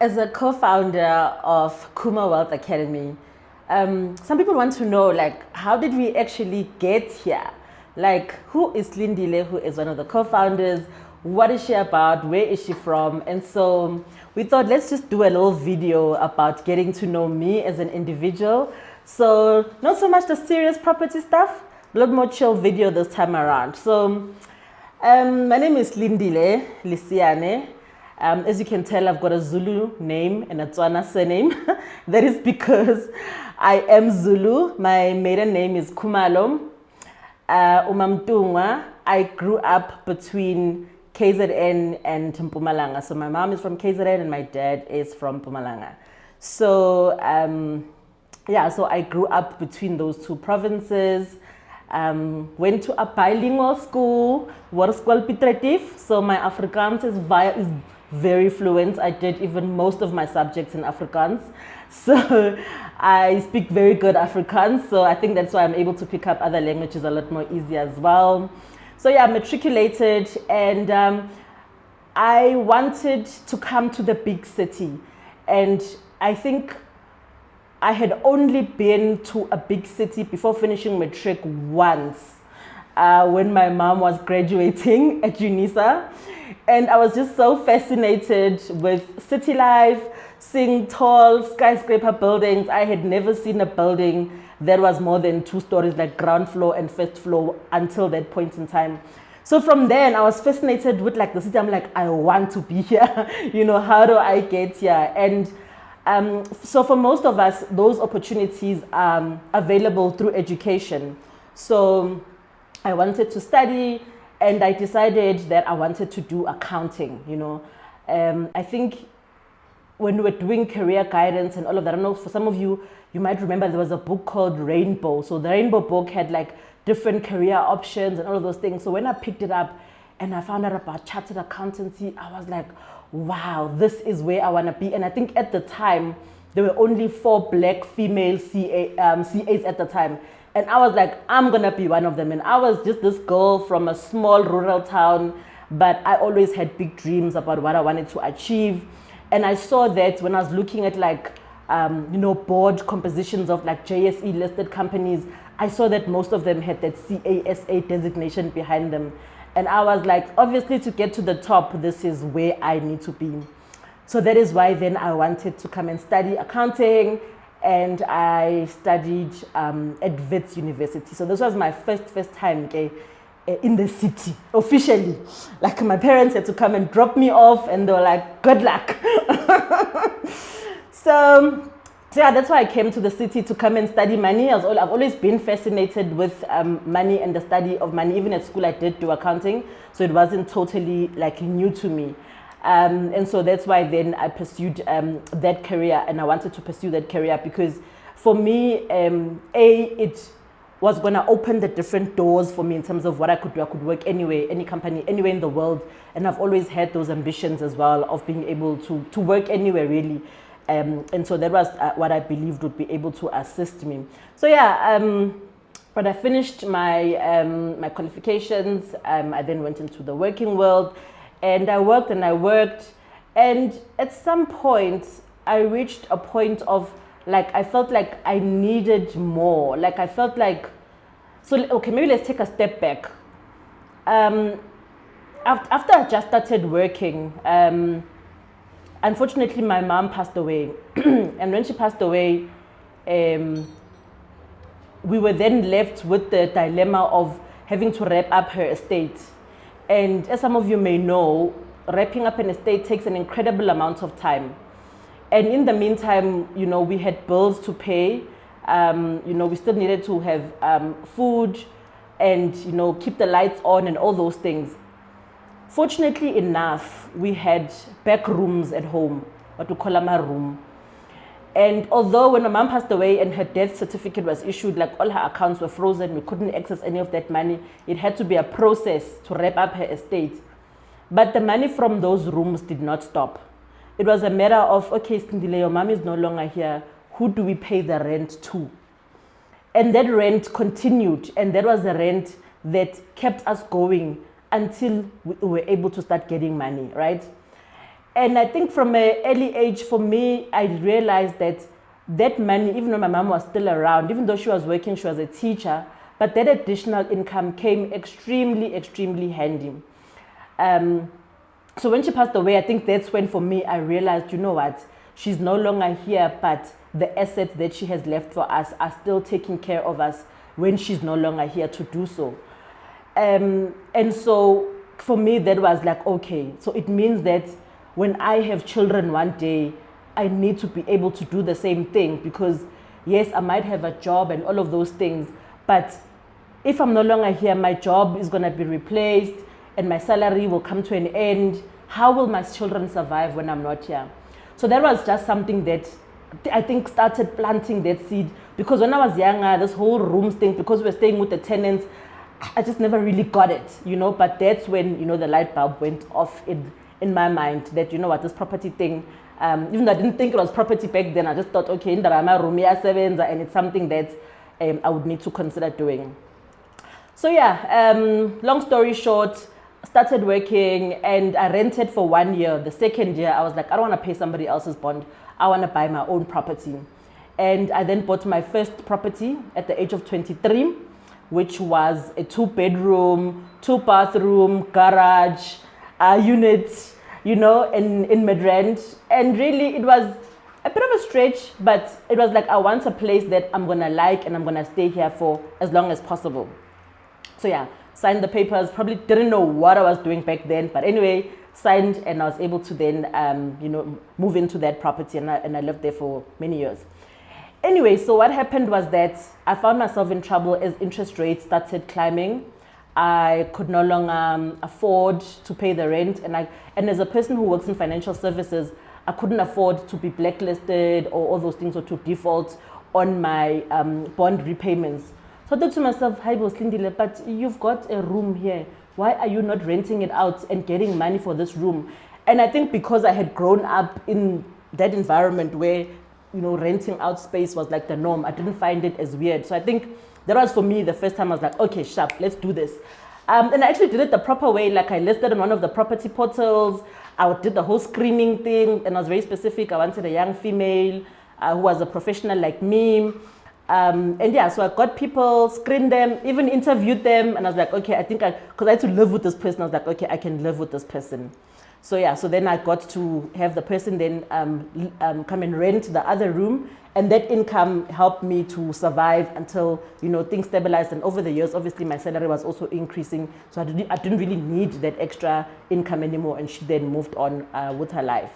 As a co-founder of Khumo Wealth Academy, some people want to know, like, how did we actually get here? Like, who is Lindile, who is one of the co-founders? What is she about? Where is she from? And so we thought, let's just do a little video about getting to know me as an individual. So not so much the serious property stuff, a lot more chill video this time around. So my name is Lindile Lisiane. As you can tell, I've got a Zulu name and a Tswana surname. That is because I am Zulu. My maiden name is Khumalo Umamtungwa. I grew up between KZN and Mpumalanga. So my mom is from KZN and my dad is from Mpumalanga. So so I grew up between those two provinces. Went to a bilingual school, School Pitretif. So my Afrikaans is very fluent. I did even most of my subjects in Afrikaans. So I speak very good Afrikaans. So I think that's why I'm able to pick up other languages a lot more easy as well. So yeah, I matriculated and I wanted to come to the big city. And I think I had only been to a big city before finishing matric once when my mom was graduating at UNISA. And I was just so fascinated with city life, seeing tall skyscraper buildings. I had never seen a building that was more than 2 stories, like ground floor and first floor, until that point in time. So from then I was fascinated with like the city. I'm like, I want to be here. You know, how do I get here? And so for most of us, those opportunities are available through education. So I wanted to study and I decided that I wanted to do accounting, you know. I think when we were doing career guidance and all of that, I don't know, for some of you, you might remember there was a book called Rainbow. So the Rainbow book had like different career options and all of those things. So when I picked it up and I found out about chartered accountancy, I was like, wow, this is where I want to be. And I think at the time, there were only 4 black female CAs at the time. And I was like, I'm going to be one of them. And I was just this girl from a small rural town, but I always had big dreams about what I wanted to achieve. And I saw that when I was looking at like, board compositions of like JSE listed companies, I saw that most of them had that CASA designation behind them. And I was like, obviously to get to the top, this is where I need to be. So that is why then I wanted to come and study accounting, and I studied at Wits University. So this was my first time in the city, officially. Like my parents had to come and drop me off and they were like, good luck. So yeah, that's why I came to the city to come and study money. I've always been fascinated with money and the study of money. Even at school, I did do accounting, so it wasn't totally like new to me. And so that's why then I pursued that career, and I wanted to pursue that career because for me, it was going to open the different doors for me in terms of what I could do. I could work anywhere, any company, anywhere in the world. And I've always had those ambitions as well of being able to work anywhere really. And so that was what I believed would be able to assist me. So yeah, when I finished my, my qualifications, I then went into the working world and I worked. And at some point, I reached a point of like, I felt like I needed more. Like I felt like, so okay, maybe let's take a step back. After I just started working, unfortunately, my mom passed away. And when she passed away, we were then left with the dilemma of having to wrap up her estate. And as some of you may know, wrapping up an estate takes an incredible amount of time. And in the meantime, you know, we had bills to pay. We still needed to have food and, keep the lights on and all those things. Fortunately enough, we had back rooms at home, what we call a room. And although when my mom passed away and her death certificate was issued, like all her accounts were frozen, we couldn't access any of that money. It had to be a process to wrap up her estate. But the money from those rooms did not stop. It was a matter of, okay, Sindile, your mom is no longer here. Who do we pay the rent to? And that rent continued. And that was the rent that kept us going until we were able to start getting money, right? And I think from an early age, for me, I realized that that money, even though my mom was still around, even though she was working, she was a teacher, but that additional income came extremely, extremely handy. So when she passed away, I think that's when for me, I realized, you know what, she's no longer here, but the assets that she has left for us are still taking care of us when she's no longer here to do so. And so for me, that was like, okay, so it means that when I have children one day, I need to be able to do the same thing, because yes, I might have a job and all of those things, but if I'm no longer here, my job is going to be replaced and my salary will come to an end. How will my children survive when I'm not here? So that was just something that I think started planting that seed, because when I was younger, this whole rooms thing, because we were staying with the tenants, I just never really got it, you know. But that's when, you know, the light bulb went off in my mind that, you know what, this property thing, even though I didn't think it was property back then, I just thought, okay, in the room, and it's something that I would need to consider doing. So yeah, long story short, started working and I rented for 1 year. The second year, I was like, I don't want to pay somebody else's bond. I want to buy my own property. And I then bought my first property at the age of 23, which was a 2-bedroom, 2-bathroom, garage, unit, you know, in Midrand. And really, it was a bit of a stretch, but it was like, I want a place that I'm going to like and I'm going to stay here for as long as possible. So yeah, signed the papers, probably didn't know what I was doing back then, but anyway, signed, and I was able to then, you know, move into that property, and I lived there for many years. Anyway, so what happened was that I found myself in trouble as interest rates started climbing. I could no longer afford to pay the rent, and as a person who works in financial services, I couldn't afford to be blacklisted or all those things, or to default on my bond repayments. So I thought to myself, hi, Boslindile, but you've got a room here. Why are you not renting it out and getting money for this room? And I think because I had grown up in that environment where, you know, renting out space was like the norm, I didn't find it as weird. So I think that was for me the first time I was like, okay, sharp, let's do this. And I actually did it the proper way. Like, I listed on one of the property portals. I did the whole screening thing, and I was very specific. I wanted a young female who was a professional like me. And yeah, so I got people, screened them, even interviewed them, and I was like, okay, I think because I had to live with this person, I was like, okay, I can live with this person. So yeah, so then I got to have the person then come and rent the other room, and that income helped me to survive until, you know, things stabilized. And over the years, obviously, my salary was also increasing, so I didn't really need that extra income anymore, and she then moved on with her life.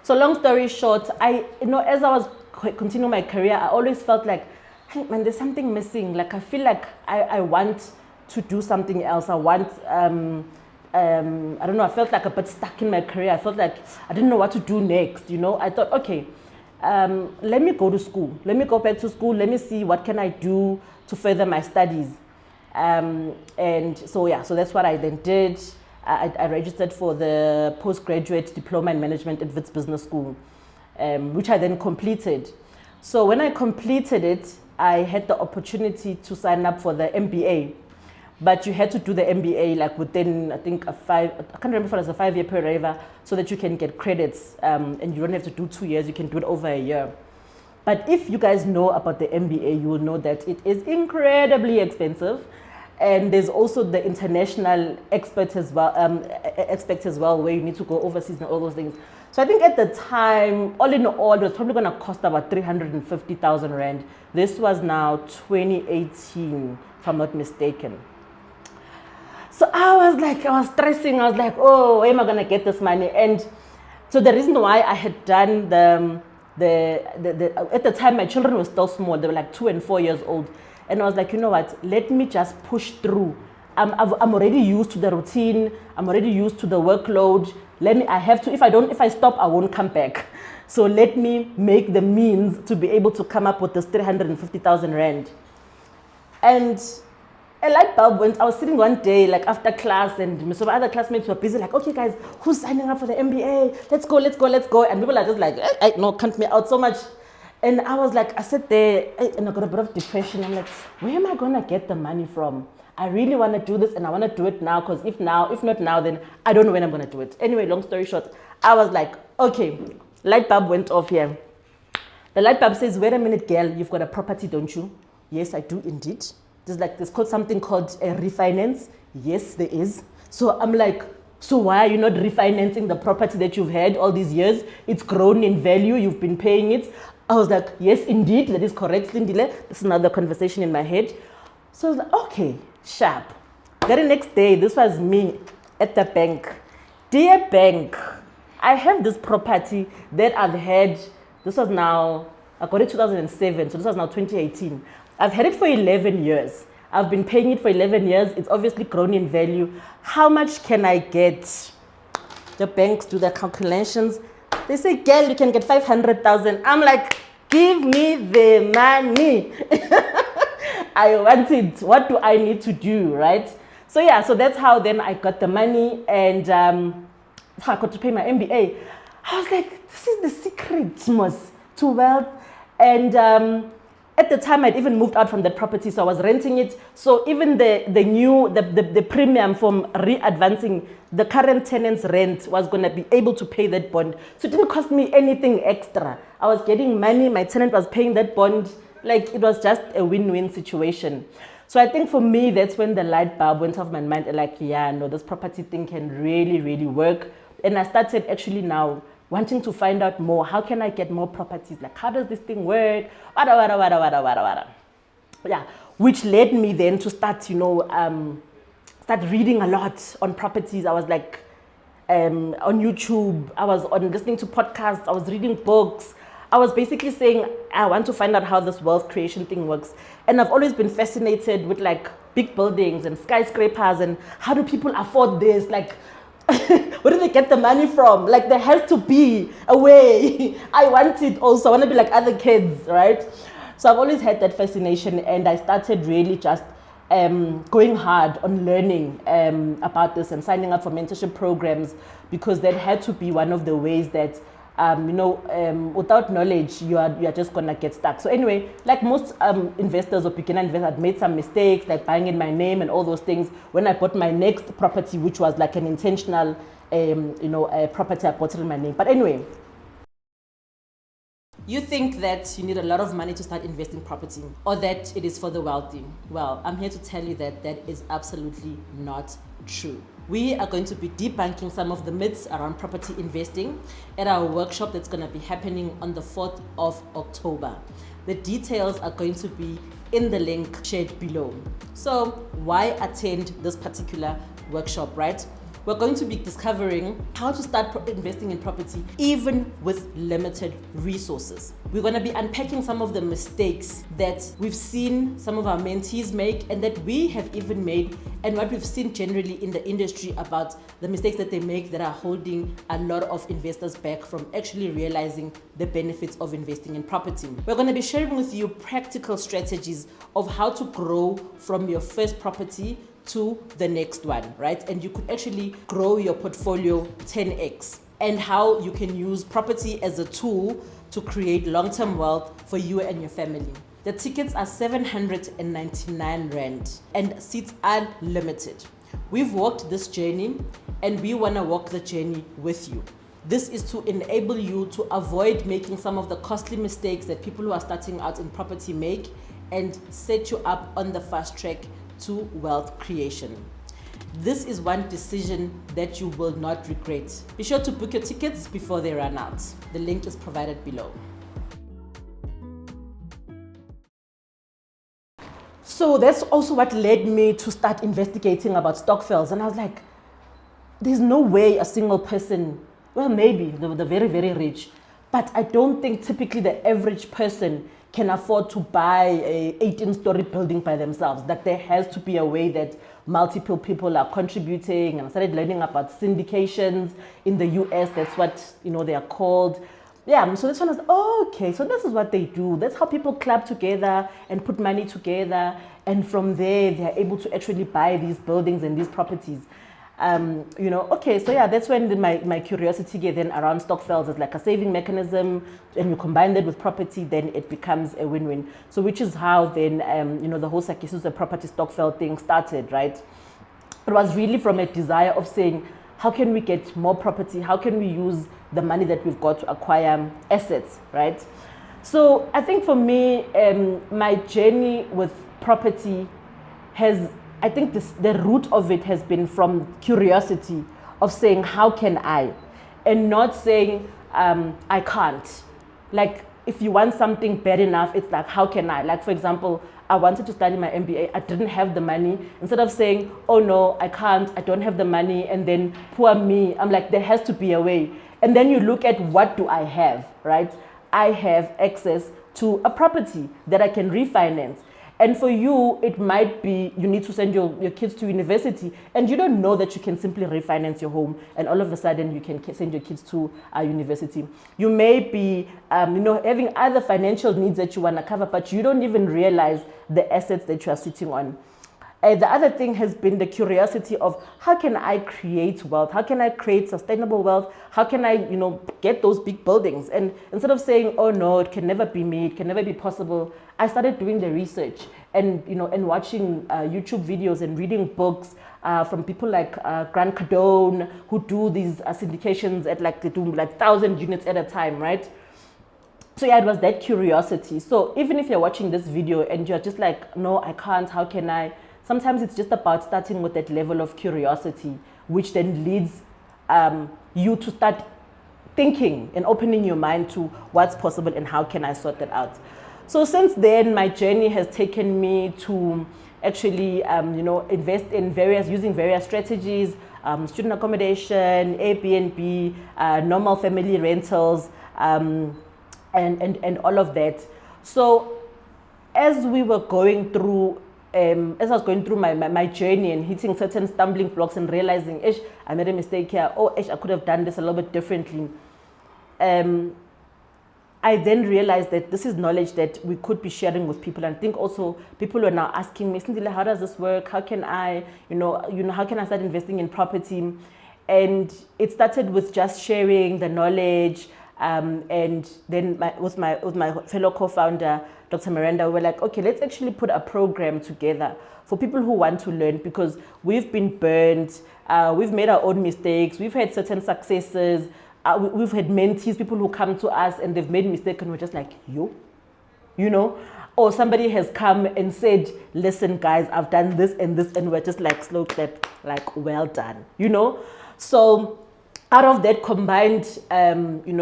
So long story short, as I was continuing my career, I always felt like, hey man, there's something missing. Like, I feel like I want to do something else. I want, I don't know, I felt like a bit stuck in my career. I felt like I didn't know what to do next, you know. I thought, okay, let me go to school. Let me go back to school. Let me see what can I do to further my studies. And so, yeah, so that's what I then did. I registered for the postgraduate diploma in management at Wits Business School, which I then completed. So when I completed it, I had the opportunity to sign up for the MBA. But you had to do the MBA like within, I think, I can't remember if it was a 5-year period, so that you can get credits, and you don't have to do 2 years, you can do it over a year. But if you guys know about the MBA, you will know that it is incredibly expensive. And there's also the international aspect as well, where you need to go overseas and all those things. So I think at the time, all in all, it was probably going to cost about 350,000 Rand. This was now 2018, if I'm not mistaken. So I was stressing. I was like, oh, where am I going to get this money? And so the reason why I had done at the time, my children were still small. They were like 2 and 4 years old. And I was like, you know what, let me just push through. I'm already used to the routine. I'm already used to the workload. If I stop, I won't come back. So let me make the means to be able to come up with this 350,000 Rand. And a light bulb went. I was sitting one day, like after class, and some other classmates were busy, like, okay guys, who's signing up for the MBA? Let's go. And people are just like, no, count me out so much. And I was like, I sat there and I got a bit of depression. I'm like, where am I going to get the money from? I really want to do this and I want to do it now, because if not now, then I don't know when I'm going to do it. Anyway, long story short, I was like, okay, light bulb went off here. The light bulb says, wait a minute, girl, you've got a property, don't you? Yes, I do indeed. There's called something called a refinance. Yes, there is. So I'm like, so why are you not refinancing the property that you've had all these years? It's grown in value, you've been paying it. I was like, yes, indeed, that is correct, Lindile. This is another conversation in my head. So I was like, okay, sharp. Very next day, this was me at the bank. Dear bank, I have this property that I've had, this was now, I got it 2007, so this was now 2018. I've had it for 11 years. I've been paying it for 11 years. It's obviously grown in value. How much can I get? The banks do their calculations. They say, girl, you can get 500,000. I'm like, give me the money. I want it. What do I need to do, right? So yeah, so that's how then I got the money, and I got to pay my MBA. I was like, this is the secret, Mos, to wealth. And at the time, I'd even moved out from that property, so I was renting it. So even the premium from re-advancing the current tenant's rent was going to be able to pay that bond. So it didn't cost me anything extra. I was getting money, my tenant was paying that bond. Like, it was just a win-win situation. So I think for me, that's when the light bulb went off my mind. Like, yeah, no, this property thing can really, really work. And I started actually now wanting to find out more. How can I get more properties? Like, how does this thing work? Yeah, which led me then to start, start reading a lot on properties. I was like, on YouTube, I was listening to podcasts, I was reading books. I was basically saying, I want to find out how this wealth creation thing works. And I've always been fascinated with like big buildings and skyscrapers and how do people afford this? Like, where do they get the money from? Like, there has to be a way. I want it also. I want to be like other kids, right? So I've always had that fascination, and I started really just going hard on learning about this and signing up for mentorship programs, because that had to be one of the ways that without knowledge, you are just gonna get stuck. So anyway, like most investors or beginner investors, I'd made some mistakes, like buying in my name and all those things. When I bought my next property, which was like an intentional, property, I bought it in my name. But anyway, you think that you need a lot of money to start investing property, or that it is for the wealthy. Well, I'm here to tell you that that is absolutely not true. We are going to be debunking some of the myths around property investing at our workshop that's going to be happening on the 4th of October. The details are going to be in the link shared below. So why attend this particular workshop, right? We're going to be discovering how to start investing in property even with limited resources. We're going to be unpacking some of the mistakes that we've seen some of our mentees make, and that we have even made, and what we've seen generally in the industry about the mistakes that they make that are holding a lot of investors back from actually realizing the benefits of investing in property. We're going to be sharing with you practical strategies of how to grow from your first property to the next one, right? And you could actually grow your portfolio 10x, and how you can use property as a tool to create long-term wealth for you and your family. The tickets are 799 Rand and seats are limited. We've walked this journey and we want to walk the journey with you. This is to enable you to avoid making some of the costly mistakes that people who are starting out in property make, and set you up on the fast track to wealth creation. This is one decision that you will not regret. Be sure to book your tickets before they run out. The link is provided below. So that's also what led me to start investigating about stokvels. And I was like, there's no way a single person, well, maybe the very, very rich, but I don't think typically the average person can afford to buy a 18-story building by themselves. That there has to be a way that multiple people are contributing. And I started learning about syndications in the US. That's what they are called. Yeah, so this one was, okay, so this is what they do. That's how people club together and put money together. And from there, they're able to actually buy these buildings and these properties. Okay, so yeah, that's when my curiosity get then around stokvels as like a saving mechanism, and you combine that with property, then it becomes a win-win. So which is how then, the whole Sakisusa property stokvel thing started, right? It was really from a desire of saying, how can we get more property? How can we use the money that we've got to acquire assets, right? So I think for me, my journey with property has, I think the root of it has been from curiosity of saying, how can I? And not saying, I can't. Like, if you want something bad enough, it's like, how can I? Like, for example, I wanted to study my MBA. I didn't have the money. Instead of saying, oh no, I can't, I don't have the money, and then poor me, I'm like, there has to be a way. And then you look at, what do I have, right? I have access to a property that I can refinance. And for you, it might be you need to send your kids to university, and you don't know that you can simply refinance your home, and all of a sudden you can send your kids to university. You may be, having other financial needs that you want to cover, but you don't even realize the assets that you are sitting on. The other thing has been the curiosity of, how can I create wealth? How can I create sustainable wealth? How can I, get those big buildings? And instead of saying, oh no, it can never be me, it can never be possible, I started doing the research and, and watching YouTube videos and reading books from people like Grant Cardone, who do these syndications at they do 1,000 units at a time, right? So yeah, it was that curiosity. So even if you're watching this video and you're just like, no, I can't, how can I? Sometimes it's just about starting with that level of curiosity, which then leads you to start thinking and opening your mind to what's possible and how can I sort that out. So since then, my journey has taken me to actually, invest in using various strategies, student accommodation, Airbnb, normal family rentals, and all of that. So as we were going through, as I was going through my journey and hitting certain stumbling blocks and realizing, I made a mistake here, I could have done this a little bit differently. I then realized that this is knowledge that we could be sharing with people. And I think also people are now asking me, Sindile, how does this work? How can I, how can I start investing in property? And it started with just sharing the knowledge. And then with my fellow co-founder, Dr. Miranda, we're like, okay, let's actually put a program together for people who want to learn, because we've been burned, we've made our own mistakes, we've had certain successes, we've had mentees, people who come to us and they've made mistakes and we're just like, or somebody has come and said, listen guys, I've done this, and we're just like slow clap, like well done, So out of that combined,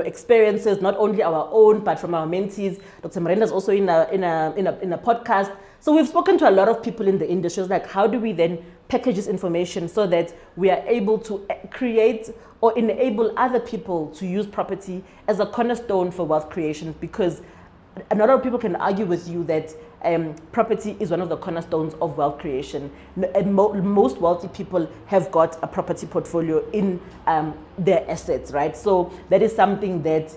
experiences, not only our own, but from our mentees, Dr. Miranda is also in a podcast. So we've spoken to a lot of people in the industry. It's like, how do we then package this information so that we are able to create or enable other people to use property as a cornerstone for wealth creation? Because a lot of people can argue with you that property is one of the cornerstones of wealth creation. And most wealthy people have got a property portfolio in their assets, right? So that is something that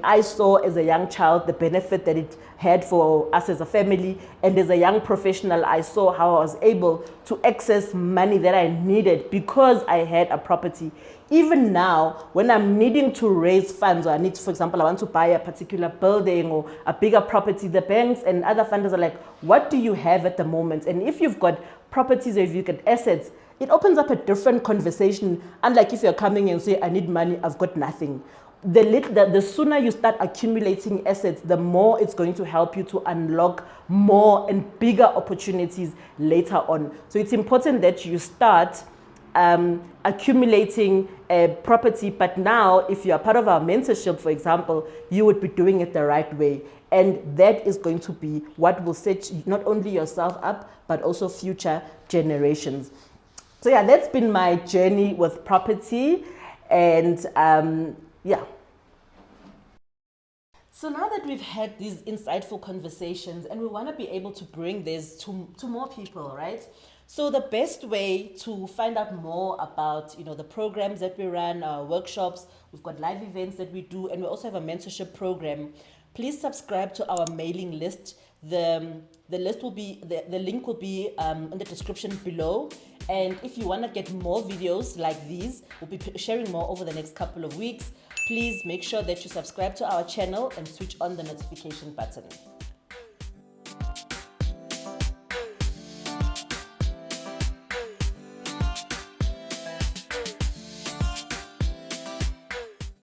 I saw as a young child, the benefit that it had for us as a family. And as a young professional, I saw how I was able to access money that I needed because I had a property. Even now, when I'm needing to raise funds, or I need to, for example, I want to buy a particular building or a bigger property, the banks and other funders are like, what do you have at the moment? And if you've got properties or if you've got assets, it opens up a different conversation. Unlike if you're coming and say, I need money, I've got nothing. The sooner you start accumulating assets, the more it's going to help you to unlock more and bigger opportunities later on. So it's important that you start accumulating property. But now, if you are part of our mentorship, for example, you would be doing it the right way. And that is going to be what will set not only yourself up, but also future generations. So yeah, that's been my journey with property. And yeah. So now that we've had these insightful conversations and we want to be able to bring this to more people, right? So the best way to find out more about, the programs that we run, our workshops, we've got live events that we do, and we also have a mentorship program. Please subscribe to our mailing list. The list will be, the link will be in the description below. And if you want to get more videos like these, we'll be sharing more over the next couple of weeks. Please make sure that you subscribe to our channel and switch on the notification button.